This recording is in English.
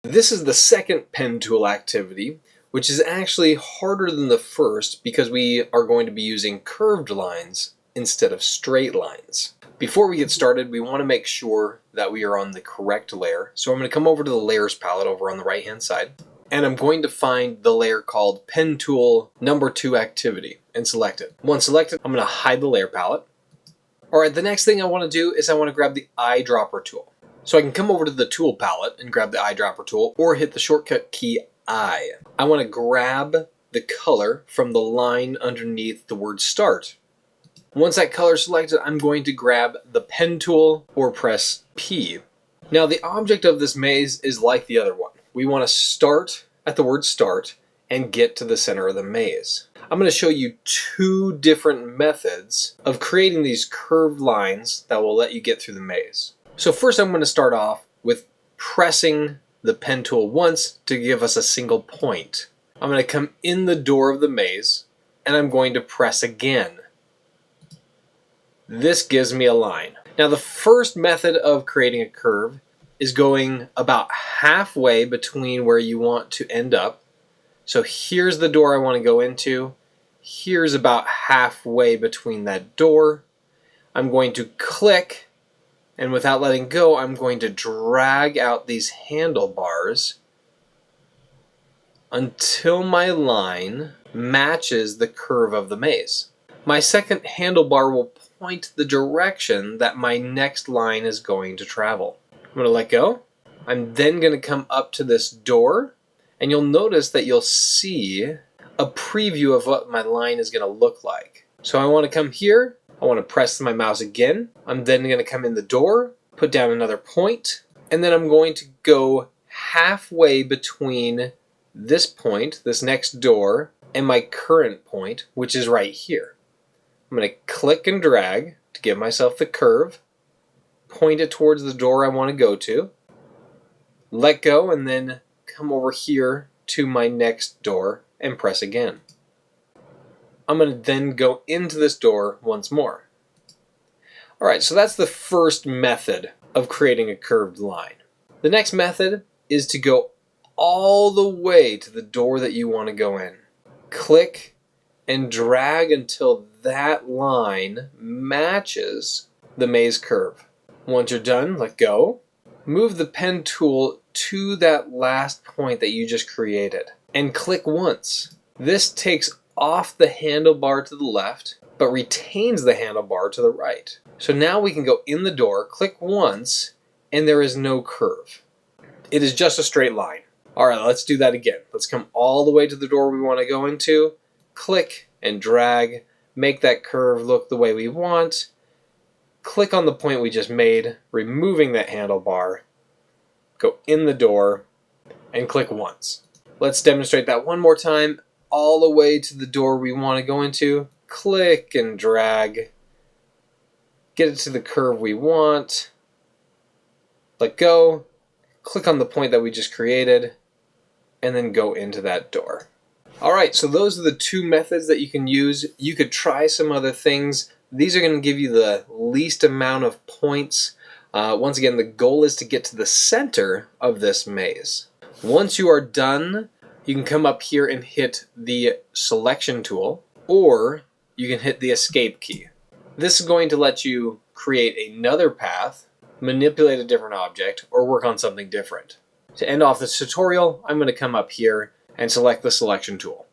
This is the second pen tool activity, which is actually harder than the first because we are going to be using curved lines instead of straight lines. Before we get started, we want to make sure that we are on the correct layer. So I'm going to come over to the layers palette over on the right hand side, and I'm going to find the layer called Pen Tool Number 2 Activity and select it. Once selected, I'm going to hide the layer palette. Alright, the next thing I want to do is I want to grab the eyedropper tool. So I can come over to the tool palette and grab the eyedropper tool or hit the shortcut key I. I want to grab the color from the line underneath the word start. Once that color is selected, I'm going to grab the pen tool or press P. Now the object of this maze is like the other one. We want to start at the word start and get to the center of the maze. I'm going to show you two different methods of creating these curved lines that will let you get through the maze. So first I'm going to start off with pressing the pen tool once to give us a single point. I'm going to come in the door of the maze and I'm going to press again. This gives me a line. Now the first method of creating a curve is going about halfway between where you want to end up. So here's the door I want to go into. Here's about halfway between that door. I'm going to click, and without letting go, I'm going to drag out these handlebars until my line matches the curve of the maze. My second handlebar will point the direction that my next line is going to travel. I'm going to let go. I'm then going to come up to this door, and you'll notice that you'll see a preview of what my line is going to look like. So I want to come here. I want to press my mouse again. I'm then going to come in the door, put down another point, and then I'm going to go halfway between this point, this next door, and my current point, which is right here. I'm going to click and drag to give myself the curve, point it towards the door I want to go to, let go, and then come over here to my next door and press again. I'm going to then go into this door once more. Alright, so that's the first method of creating a curved line. The next method is to go all the way to the door that you want to go in. Click and drag until that line matches the maze curve. Once you're done, let go. Move the pen tool to that last point that you just created and click once. This takes off the handlebar to the left but retains the handlebar to the right. So now we can go in the door, click once, and there is no curve. It is just a straight line. Alright, let's do that again. Let's come all the way to the door we want to go into, click and drag, make that curve look the way we want, click on the point we just made, removing that handlebar, go in the door, and click once. Let's demonstrate that one more time, all the way to the door we want to go into, click and drag, get it to the curve we want, let go, click on the point that we just created, and then go into that door. Alright, so those are the two methods that you can use. You could try some other things. These are going to give you the least amount of points. Once again, the goal is to get to the center of this maze. Once you are done, you can come up here and hit the selection tool, or you can hit the escape key. This is going to let you create another path, manipulate a different object, or work on something different. To end off this tutorial, I'm going to come up here and select the selection tool.